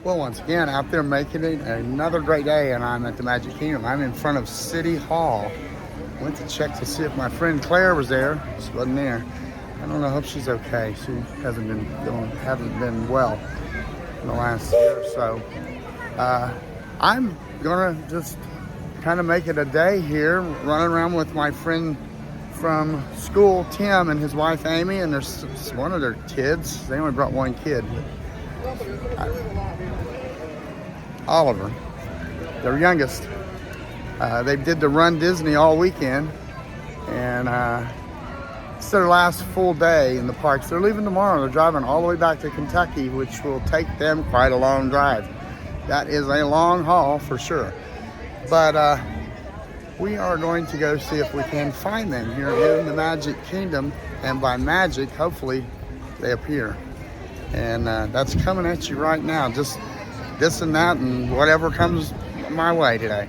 Well, once again, out there making it another great day, and I'm at the Magic Kingdom. I'm in front of City Hall. Went to check to see if my friend Claire was there. She wasn't there. I don't know. I hope she's okay. She hasn't been well in the last year or so. I'm gonna just kind of make it a day here, running around with my friend from school, Tim, and his wife Amy, and there's one of their kids. They only brought one kid. Oliver, their youngest. They did the Run Disney all weekend, and it's their last full day in the parks. They're leaving tomorrow. They're driving all the way back to Kentucky, which will take them quite a long drive. That is a long haul for sure. But we are going to go see if we can find them here in the Magic Kingdom, and by magic, hopefully, they appear. And that's coming at you right now. Just this and that and whatever comes my way today.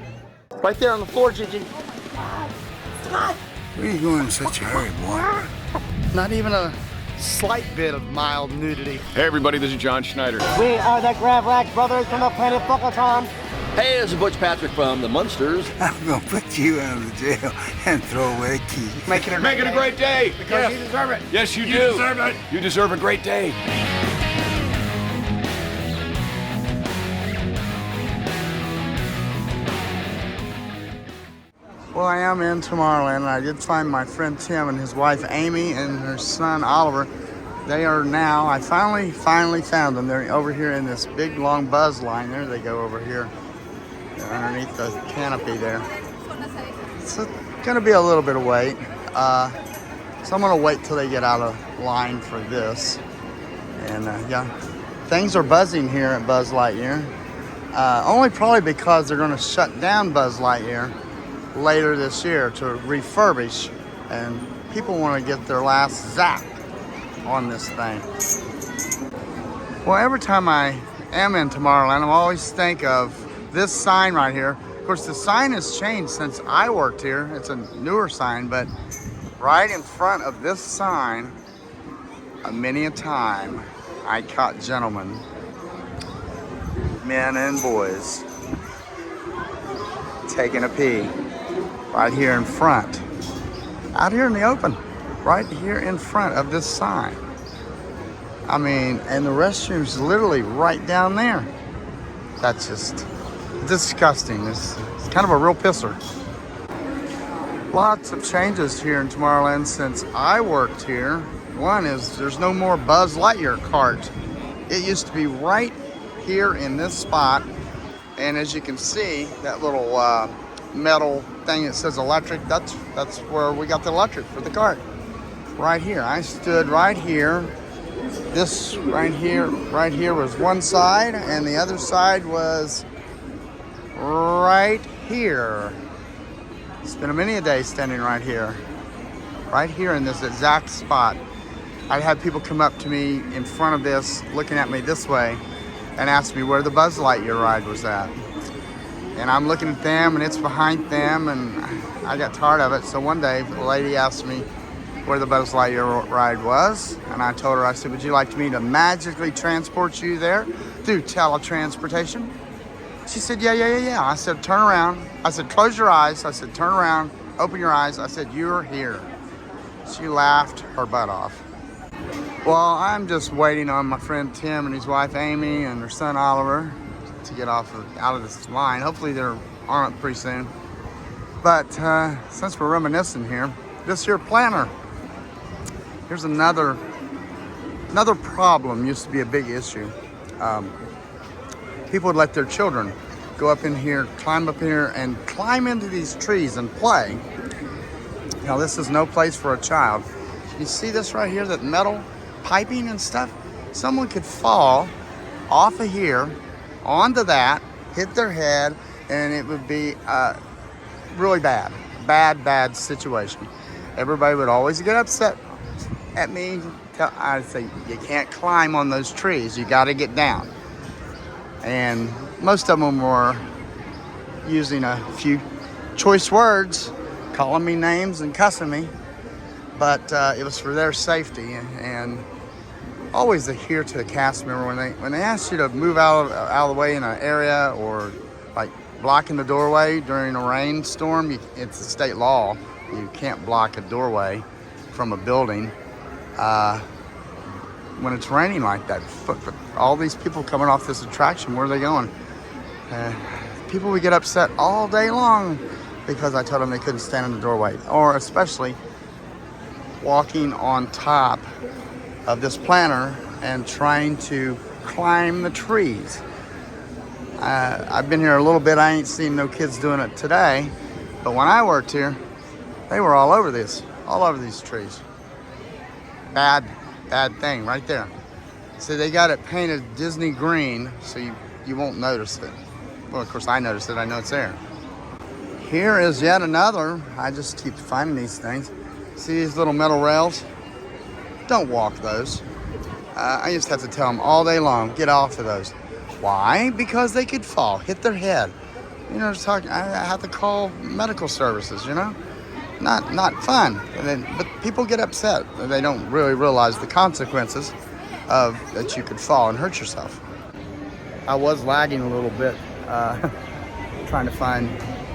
Right there on the floor, Gigi. Where are you going in such a hurry, boy? Not even a slight bit of mild nudity. Hey everybody, this is John Schneider. We are the Gravlax brothers from the planet Bocaton. Hey, this is Butch Patrick from the Munsters. I'm gonna put you out of the jail and throw away the key. Make it a great day. Because you deserve it. Yes, you do. You deserve it. You deserve a great day. Well, I am in Tomorrowland, and I did find my friend Tim and his wife Amy and her son Oliver. They are now, I finally found them. They're over here in this big long buzz line. There they go over here. They're underneath the canopy there. It's gonna be a little bit of wait. So I'm gonna wait till they get out of line for this. And yeah, things are buzzing here at Buzz Lightyear. Only probably because they're gonna shut down Buzz Lightyear later this year to refurbish, and people want to get their last zap on this thing. Well, every time I am in Tomorrowland, I always think of this sign right here. Of course, the sign has changed since I worked here. It's a newer sign, but right in front of this sign, many a time, I caught gentlemen, men and boys, taking a pee. Right here in front, out here in the open, right here in front of this sign. I mean, and the restroom's literally right down there. That's just disgusting. It's kind of a real pisser. Lots of changes here in Tomorrowland since I worked here. One is there's no more Buzz Lightyear cart. It used to be right here in this spot, and as you can see, that little metal thing that says electric, that's where we got the electric for the cart. Right here. I stood right here. This right here was one side, and the other side was right here. Spent many a day standing right here in this exact spot. I had people come up to me in front of this, looking at me this way, and ask me where the Buzz Lightyear ride was at. And I'm looking at them, and it's behind them, and I got tired of it. So one day, the lady asked me where the Buzz Lightyear ride was, and I told her, I said, would you like me to magically transport you there through teletransportation? She said, yeah. I said, turn around. I said, close your eyes. I said, turn around, open your eyes. I said, you're here. She laughed her butt off. Well, I'm just waiting on my friend Tim and his wife Amy and their son Oliver to get out of this line. Hopefully they're on it pretty soon. But since we're reminiscing here, this here planner. Here's another problem. Used to be a big issue. People would let their children go up in here, climb up here, and climb into these trees and play. Now this is no place for a child. You see this right here, that metal piping and stuff? Someone could fall off of here onto that, hit their head, and it would be really bad situation. Everybody would always get upset at me. I'd say, you can't climb on those trees, you got to get down. And most of them were using a few choice words, calling me names and cussing me, but it was for their safety. And always adhere to the cast member when they ask you to move out of the way in an area, or like blocking the doorway during a rainstorm. It's a state law. You can't block a doorway from a building when it's raining like that. All these people coming off this attraction, where are they going? People would get upset all day long because I told them they couldn't stand in the doorway, or especially walking on top of this planter and trying to climb the trees. I've been here a little bit. I ain't seen no kids doing it today, but when I worked here, they were all over these trees. Bad thing right there. See, they got it painted Disney green, so you won't notice it. Well, of course I noticed it. I know it's there. Here is yet another. I just keep finding these things. See these little metal rails? Don't walk those. I used to have to tell them all day long, get off of those. Why? Because they could fall, hit their head. You know, I have to call medical services, you know? Not fun. But people get upset. They don't really realize the consequences of that you could fall and hurt yourself. I was lagging a little bit, trying to find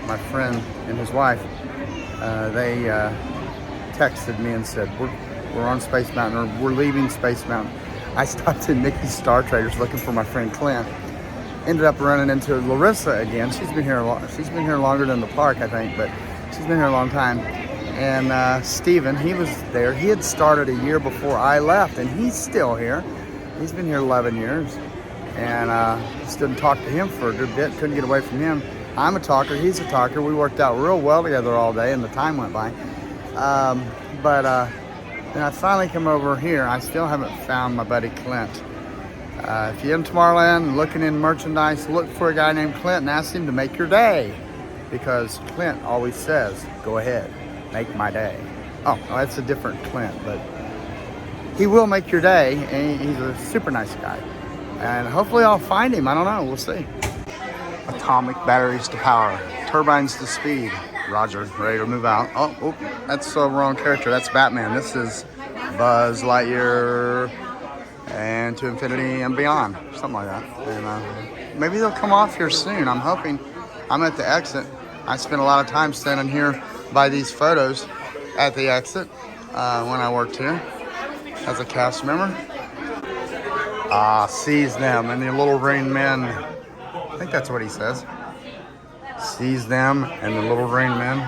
my friend and his wife. They texted me and said, we're on Space Mountain, or we're leaving Space Mountain. I stopped in Mickey's Star Traders looking for my friend Clint. Ended up running into Larissa again. She's been here longer than the park, I think, but she's been here a long time. And Steven, he was there. He had started a year before I left, and he's still here. He's been here 11 years. And just didn't talk to him for a good bit. Couldn't get away from him. I'm a talker. He's a talker. We worked out real well together all day, and the time went by. Then I finally come over here. I still haven't found my buddy Clint. If you're in Tomorrowland looking in merchandise, look for a guy named Clint and ask him to make your day. Because Clint always says, go ahead, make my day. Oh, that's a different Clint, but he will make your day, and he's a super nice guy. And hopefully I'll find him. I don't know. We'll see. Atomic batteries to power. Turbines to speed. Roger. Ready to move out. Oh, that's the wrong character. That's Batman. This is Buzz Lightyear and to infinity and beyond. Something like that. And maybe they'll come off here soon. I'm hoping. I'm at the exit. I spent a lot of time standing here by these photos at the exit when I worked here as a cast member. Seize them and the little green men. I think that's what he says. Seize them and the little green men.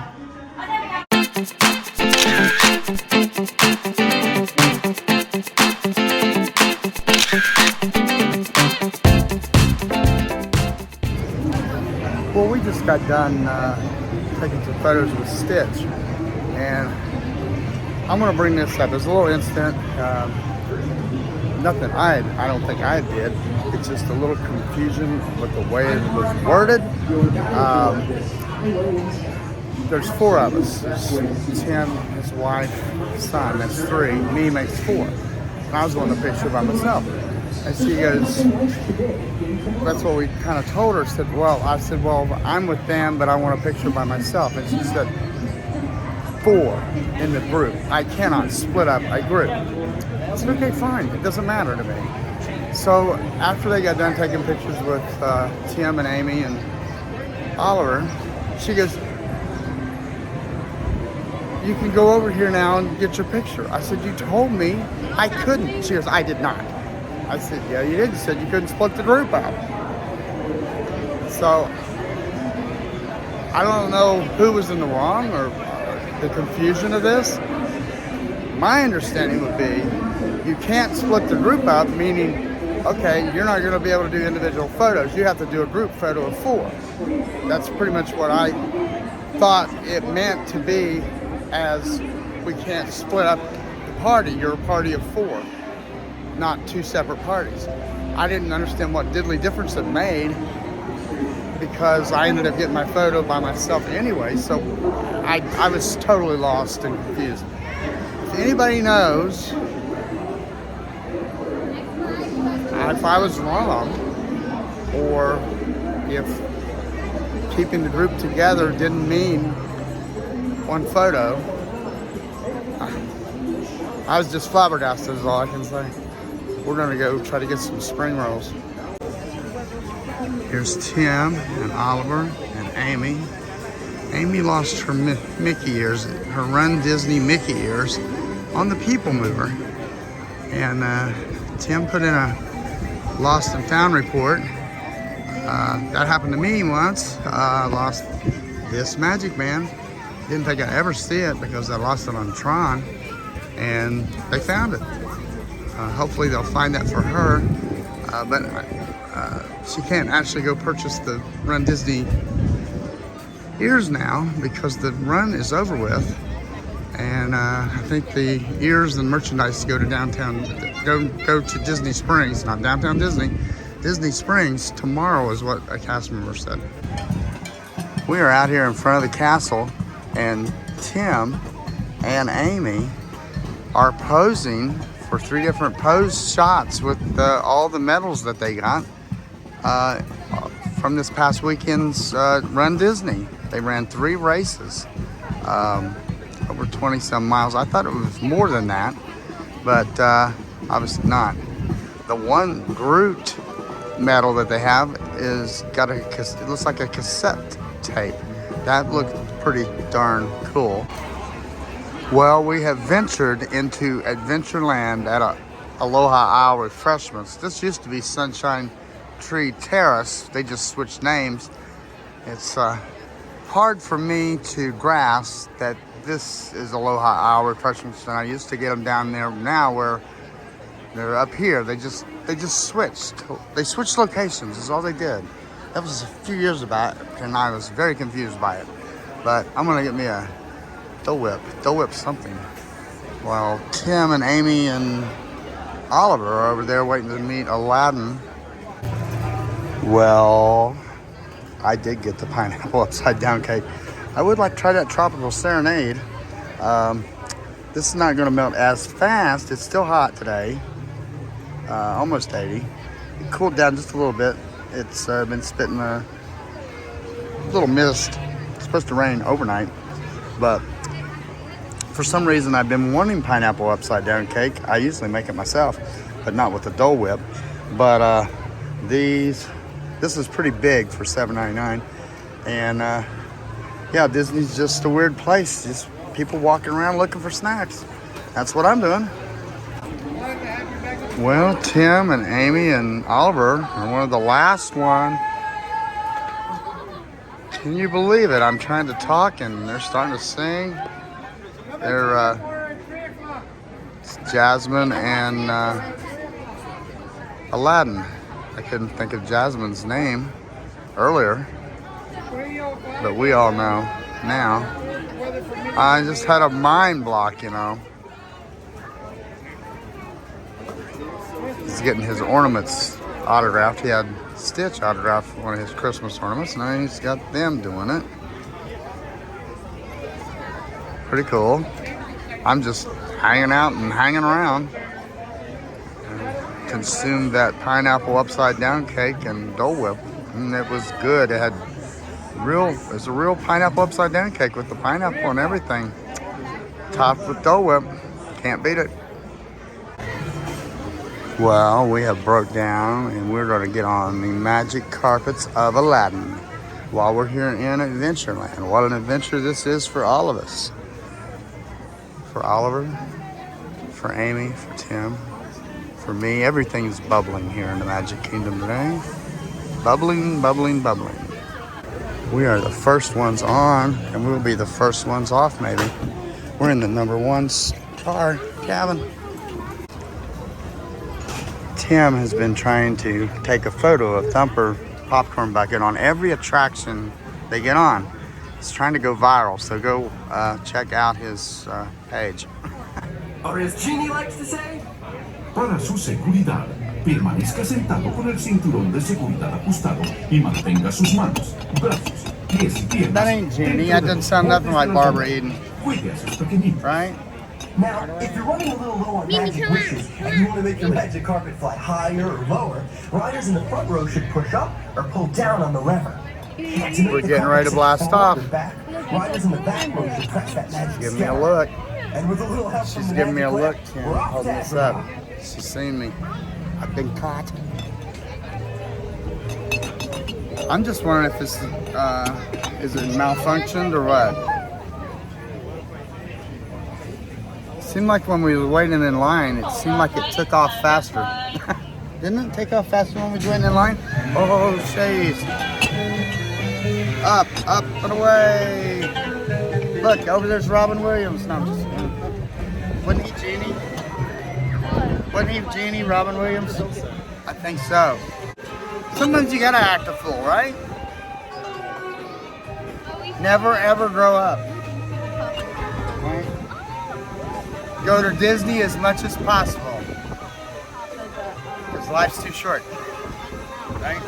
Well, we just got done taking some photos with Stitch, and I'm going to bring this up. It's a little incident. Nothing I don't think I did. It's just a little confusion with the way it was worded. There's 4 of us. There's Tim, his wife, son. That's 3. Me makes 4. And I was on the picture by myself. And she goes, that's what we kind of told her. I said, well, I'm with them, but I want a picture by myself. And she said, 4 in the group. I cannot split up a group. I said, okay, fine. It doesn't matter to me. So after they got done taking pictures with Tim and Amy and Oliver, she goes, you can go over here now and get your picture. I said, you told me I couldn't. She goes, I did not. I said, yeah, you did. You said you couldn't split the group up. So I don't know who was in the wrong or the confusion of this. My understanding would be you can't split the group up, meaning, okay, you're not going to be able to do individual photos. You have to do a group photo of 4. That's pretty much what I thought it meant to be, as we can't split up the party. You're a party of 4, not 2 separate parties. I didn't understand what diddly difference it made, because I ended up getting my photo by myself anyway, so I was totally lost and confused. If anybody knows if I was wrong, or if keeping the group together didn't mean 1 photo, I was just flabbergasted is all I can say. we're gonna go try to get some spring rolls. Here's Tim and Oliver and Amy. Amy lost her Mickey ears, her Run Disney Mickey ears, on the People Mover. And Tim put in a lost and found report. That happened to me once. I lost this Magic Band. Didn't think I'd ever see it because I lost it on Tron. And they found it. Hopefully they'll find that for her. But she can't actually go purchase the Run Disney ears now because the run is over with. And I think the ears and merchandise go to go to Disney Springs, not downtown Disney. Disney Springs tomorrow is what a cast member said. We are out here in front of the castle, and Tim and Amy are posing for 3 different pose shots with all the medals that they got from this past weekend's Run Disney. They ran 3 races, over 20 some miles. I thought it was more than that, but obviously not. The one Groot medal that they have is got it looks like a cassette tape. That looked pretty darn cool. Well, we have ventured into Adventureland at Aloha Isle Refreshments. This used to be Sunshine Tree Terrace. They just switched names. It's hard for me to grasp that this is Aloha Isle Refreshments, and I used to get them down there now where they're up here. They just switched. They switched locations is all they did. That was a few years back, and I was very confused by it. But I'm gonna get me a Dole Whip something. While Tim and Amy and Oliver are over there waiting to meet Aladdin. Well, I did get the pineapple upside down cake. I would like to try that tropical serenade. This is not gonna melt as fast. It's still hot today, almost 80. It cooled down just a little bit. It's been spitting a little mist. It's supposed to rain overnight, but for some reason I've been wanting pineapple upside down cake. I usually make it myself, but not with the Dole Whip. But this is pretty big for $7.99, and yeah, Disney's just a weird place. Just people walking around looking for snacks. That's what I'm doing. Well, Tim and Amy and Oliver are one of the last one. Can you believe it? I'm trying to talk and they're starting to sing. They're Jasmine and Aladdin. I couldn't think of Jasmine's name earlier, but we all know now. I just had a mind block, you know. He's getting his ornaments autographed. He had Stitch autographed one of his Christmas ornaments. Now he's got them doing it. Pretty cool. I'm just hanging out and hanging around. Consumed that pineapple upside down cake and Dole Whip, and it was good. It had it's a real pineapple upside down cake with the pineapple and everything, topped with Dole Whip. Can't beat it. Well, we have broke down and we're going to get on the magic carpets of Aladdin while we're here in Adventureland. What an adventure this is for all of us. For Oliver, for Amy, for Tim, for me. Everything's bubbling here in the Magic Kingdom today. Bubbling, bubbling, bubbling. We are the first ones on, and we'll be the first ones off maybe. We're in the number 1 car cabin. Tim has been trying to take a photo of Thumper Popcorn Bucket on every attraction they get on. He's trying to go viral, so go check out his page. Or as Genie likes to say, para su seguridad, permanezca sentado con el cinturón de seguridad ajustado y mantenga sus manos, brazos, pies y piernas. That ain't Genie. That doesn't sound nothing like Barbara Eden. Cuide a sus pequeñitos. Right? Now, if you're running a little low on magic wishes and you want to make your magic carpet fly higher or lower, riders in the front row should push up or pull down on the lever. We're getting ready to blast off. Riders in the back row should press that magic Give me a look. And with a little help She's from the giving me a magic look, whip, Tim, we're off holding to this up. Agrabah. She's seen me. I've been caught. I'm just wondering if this is it malfunctioned or what? Seemed like when we were waiting in line, it seemed like it took off faster. Didn't it take off faster when we were waiting in line? Oh, shades. Up, and away. Look, over there's Robin Williams. No, I'm just kidding. Wasn't he Genie? Wasn't he Genie, Robin Williams? I think so. Sometimes you gotta act a fool, right? Never ever grow up. Right? Go to Disney as much as possible. Because life's too short. Right?